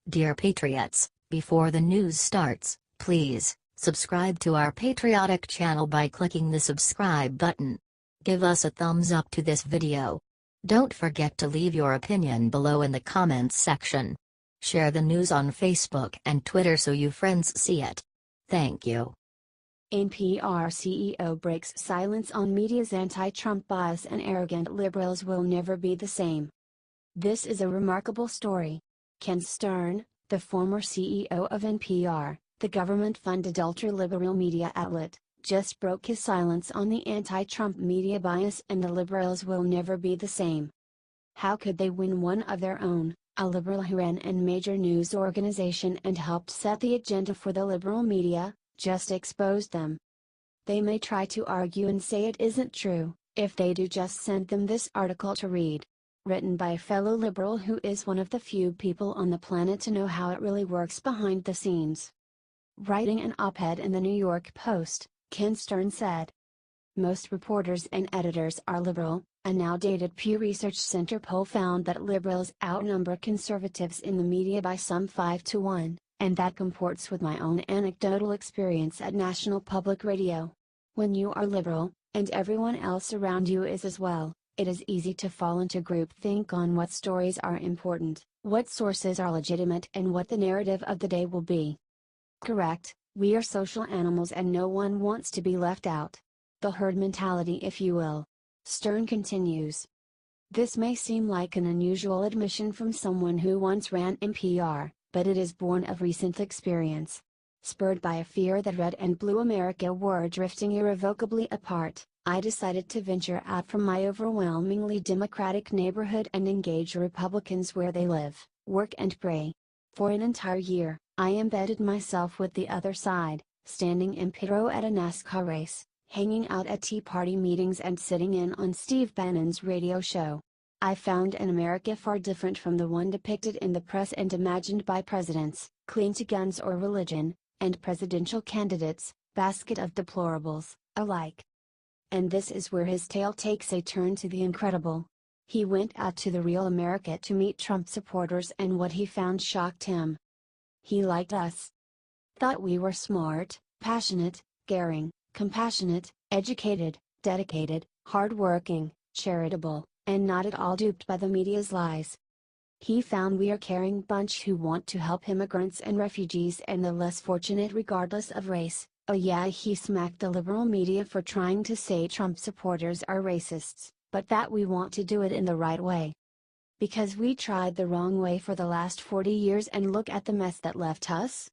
Dear Patriots, before the news starts, please subscribe to our patriotic channel by clicking the subscribe button. Give us a thumbs up to this video. Don't forget to leave your opinion below in the comments section. Share the news on Facebook and Twitter so your friends see it. Thank you. NPR CEO breaks silence on media's anti-Trump bias and arrogant liberals will never be the same. This is a remarkable story. Ken Stern, the former CEO of NPR, the government-funded ultra-liberal media outlet, just broke his silence on the anti-Trump media bias and the liberals will never be the same. How could they win one of their own, a liberal who ran a major news organization and helped set the agenda for the liberal media, just exposed them? They may try to argue and say it isn't true. If they do, just send them this article to read. Written by a fellow liberal who is one of the few people on the planet to know how it really works behind the scenes. Writing an op-ed in the New York Post, Ken Stern said, "Most reporters and editors are liberal. A now dated Pew Research Center poll found that liberals outnumber conservatives in the media by some 5-1, and that comports with my own anecdotal experience at National Public Radio. When you are liberal, and everyone else around you is as well, it is easy to fall into groupthink on what stories are important, what sources are legitimate and what the narrative of the day will be. Correct, we are social animals and no one wants to be left out. The herd mentality, if you will." Stern continues. This may seem like an unusual admission from someone who once ran NPR, but it is born of recent experience. Spurred by a fear that red and blue America were drifting irrevocably apart, I decided to venture out from my overwhelmingly Democratic neighborhood and engage Republicans where they live, work and pray. For an entire year, I embedded myself with the other side, standing in pit row at a NASCAR race, hanging out at Tea Party meetings and sitting in on Steve Bannon's radio show. I found an America far different from the one depicted in the press and imagined by presidents, cling to guns or religion, and presidential candidates, basket of deplorables, alike. And this is where his tale takes a turn to the incredible. He went out to the real America to meet Trump supporters and what he found shocked him. He liked us. Thought we were smart, passionate, caring, compassionate, educated, dedicated, hardworking, charitable, and not at all duped by the media's lies. He found we are a caring bunch who want to help immigrants and refugees and the less fortunate regardless of race. Oh yeah, he smacked the liberal media for trying to say Trump supporters are racists, but that we want to do it in the right way. Because we tried the wrong way for the last 40 years and look at the mess that left us?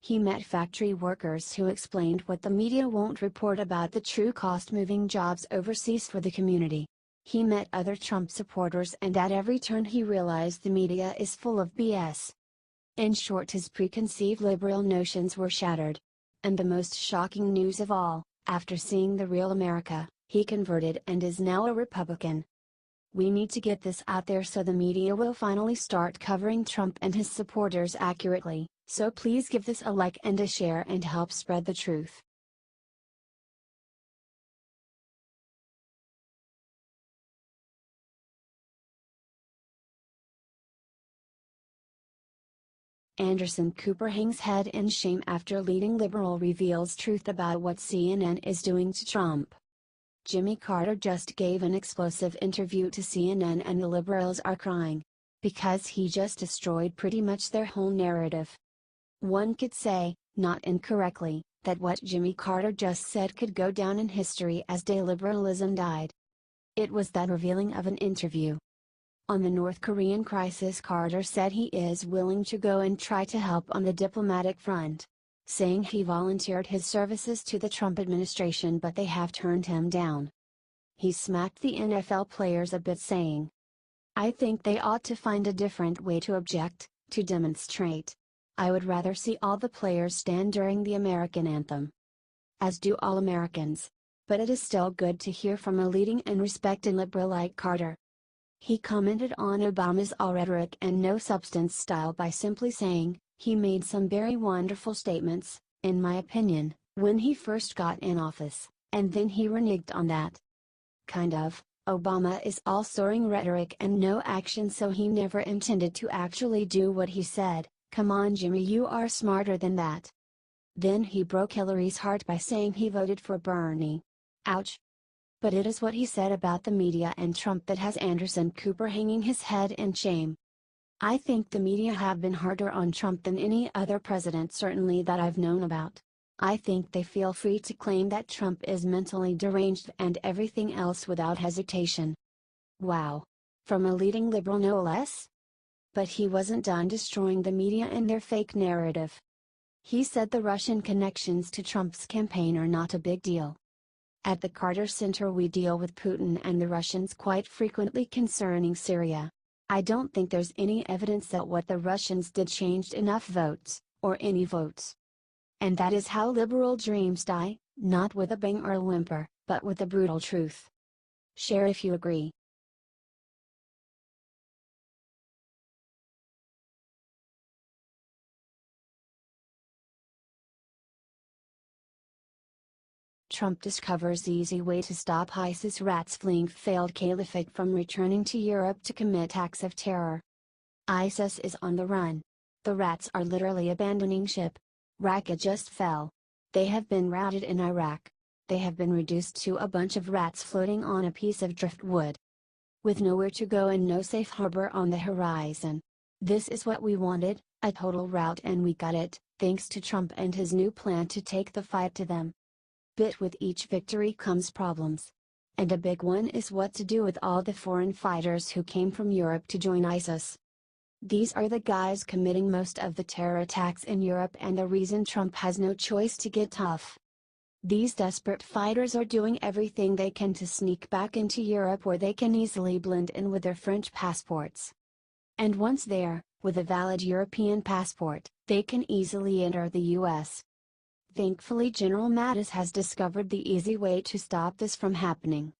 He met factory workers who explained what the media won't report about the true cost moving jobs overseas for the community. He met other Trump supporters and at every turn he realized the media is full of BS. In short, his preconceived liberal notions were shattered. And the most shocking news of all, after seeing the real America, he converted and is now a Republican. We need to get this out there so the media will finally start covering Trump and his supporters accurately, so please give this a like and a share and help spread the truth. Anderson Cooper hangs head in shame after leading liberal reveals truth about what CNN is doing to Trump. Jimmy Carter just gave an explosive interview to CNN and the liberals are crying. Because he just destroyed pretty much their whole narrative. One could say, not incorrectly, that what Jimmy Carter just said could go down in history as de-liberalism died. It was that revealing of an interview. On the North Korean crisis, Carter said he is willing to go and try to help on the diplomatic front, saying he volunteered his services to the Trump administration but they have turned him down. He smacked the NFL players a bit, saying, "I think they ought to find a different way to object, to demonstrate. I would rather see all the players stand during the American anthem. As do all Americans. But it is still good to hear from a leading and respected liberal like Carter." He commented on Obama's all rhetoric and no substance style by simply saying, "He made some very wonderful statements, in my opinion, when he first got in office, and then he reneged on that. Kind of, Obama is all soaring rhetoric and no action, so he never intended to actually do what he said, Come on Jimmy, you are smarter than that. Then he broke Hillary's heart by saying he voted for Bernie. Ouch. But it is what he said about the media and Trump that has Anderson Cooper hanging his head in shame. I think the media have been harder on Trump than any other president, certainly that I've known about. I think they feel free to claim that Trump is mentally deranged and everything else without hesitation. Wow. From a leading liberal no less? But he wasn't done destroying the media and their fake narrative. He said the Russian connections to Trump's campaign are not a big deal. At the Carter Center we deal with Putin and the Russians quite frequently concerning Syria. I don't think there's any evidence that what the Russians did changed enough votes, or any votes. And that is how liberal dreams die, not with a bang or a whimper, but with the brutal truth. Share if you agree. Trump discovers easy way to stop ISIS rats fleeing failed caliphate from returning to Europe to commit acts of terror. ISIS is on the run. The rats are literally abandoning ship. Raqqa just fell. They have been routed in Iraq. They have been reduced to a bunch of rats floating on a piece of driftwood. With nowhere to go and no safe harbor on the horizon. This is what we wanted, a total rout, and we got it, thanks to Trump and his new plan to take the fight to them. But with each victory comes problems. And a big one is what to do with all the foreign fighters who came from Europe to join ISIS. These are the guys committing most of the terror attacks in Europe and the reason Trump has no choice to get tough. These desperate fighters are doing everything they can to sneak back into Europe where they can easily blend in with their French passports. And once there, with a valid European passport, they can easily enter the US. Thankfully General Mattis has discovered the easy way to stop this from happening.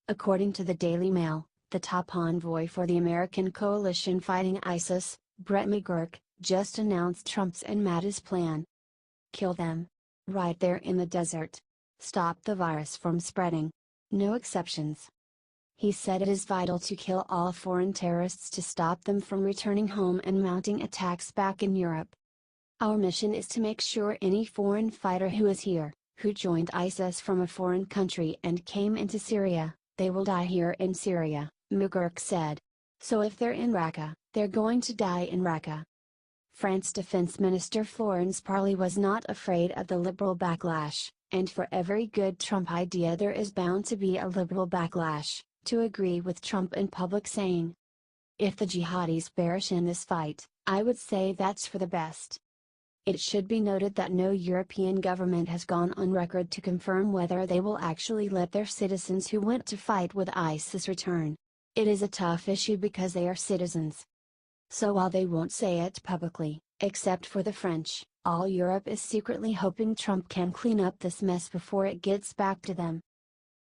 According to the Daily Mail, the top envoy for the American coalition fighting ISIS, Brett McGurk, just announced Trump's and Mattis' plan. Kill them. Right there in the desert. Stop the virus from spreading. No exceptions. He said it is vital to kill all foreign terrorists to stop them from returning home and mounting attacks back in Europe. Our mission is to make sure any foreign fighter who is here, who joined ISIS from a foreign country and came into Syria, they will die here in Syria, McGurk said. So if they're in Raqqa, they're going to die in Raqqa. France Defense Minister Florence Parly was not afraid of the liberal backlash, and for every good Trump idea there is bound to be a liberal backlash, to agree with Trump in public, saying, "If the jihadis perish in this fight, I would say that's for the best." It should be noted that no European government has gone on record to confirm whether they will actually let their citizens who went to fight with ISIS return. It is a tough issue because they are citizens. So while they won't say it publicly, except for the French, all Europe is secretly hoping Trump can clean up this mess before it gets back to them.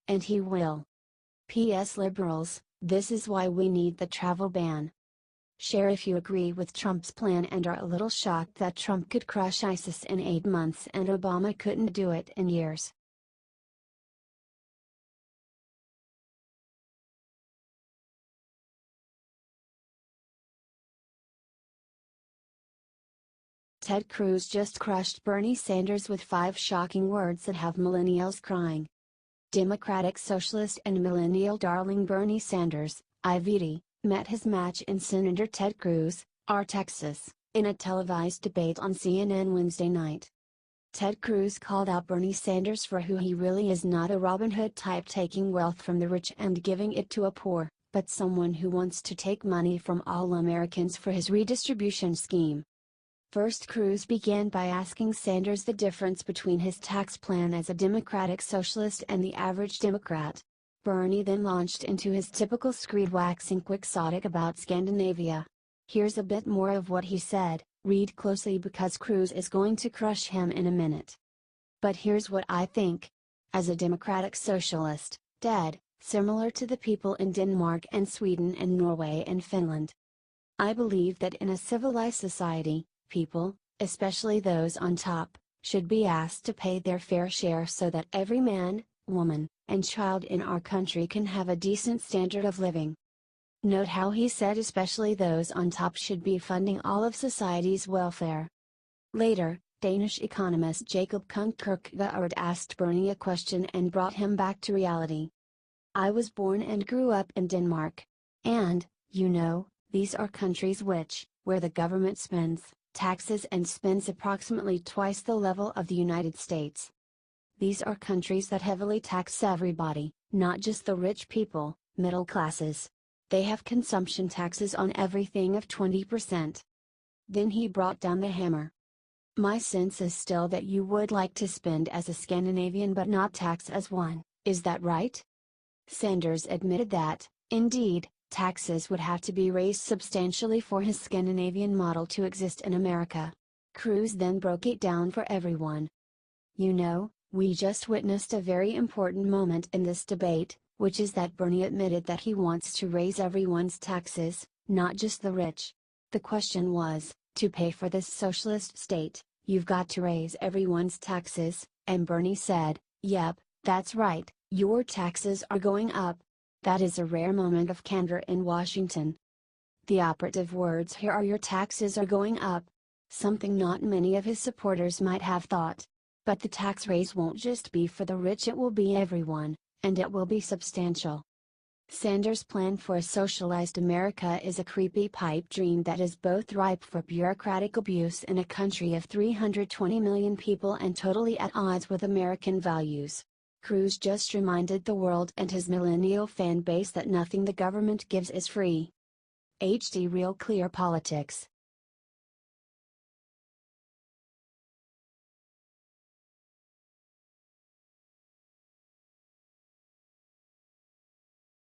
And he will. P.S. Liberals, this is why we need the travel ban. Share if you agree with Trump's plan and are a little shocked that Trump could crush ISIS in 8 months and Obama couldn't do it in years. Ted Cruz just crushed Bernie Sanders with 5 shocking words that have millennials crying. Democratic socialist and millennial darling Bernie Sanders, IVD, met his match in Senator Ted Cruz, R. Texas, in a televised debate on CNN Wednesday night. Ted Cruz called out Bernie Sanders for who he really is, not a Robin Hood type taking wealth from the rich and giving it to a poor, but someone who wants to take money from all Americans for his redistribution scheme. First, Cruz began by asking Sanders the difference between his tax plan as a Democratic socialist and the average Democrat. Bernie then launched into his typical screed waxing quixotic about Scandinavia. Here's a bit more of what he said, read closely because Cruz is going to crush him in a minute. But here's what I think. As a democratic socialist, Dad, similar to the people in Denmark and Sweden and Norway and Finland. I believe that in a civilized society, people, especially those on top, should be asked to pay their fair share so that every man, woman, and child in our country can have a decent standard of living. Note how he said especially those on top should be funding all of society's welfare. Later, Danish economist Jacob Kierkegaard asked Bernie a question and brought him back to reality. I was born and grew up in Denmark. And, you know, these are countries where the government spends, taxes and spends approximately twice the level of the United States. These are countries that heavily tax everybody, not just the rich people, middle classes. They have consumption taxes on everything of 20%. Then he brought down the hammer. My sense is still that you would like to spend as a Scandinavian but not tax as one, is that right? Sanders admitted that, indeed, taxes would have to be raised substantially for his Scandinavian model to exist in America. Cruz then broke it down for everyone. You know, we just witnessed a very important moment in this debate, which is that Bernie admitted that he wants to raise everyone's taxes, not just the rich. The question was, to pay for this socialist state, you've got to raise everyone's taxes, and Bernie said, yep, that's right, your taxes are going up. That is a rare moment of candor in Washington. The operative words here are your taxes are going up. Something not many of his supporters might have thought. But the tax raise won't just be for the rich, it will be everyone, and it will be substantial. Sanders' plan for a socialized America is a creepy pipe dream that is both ripe for bureaucratic abuse in a country of 320 million people and totally at odds with American values. Cruz just reminded the world and his millennial fan base that nothing the government gives is free. HD Real Clear Politics.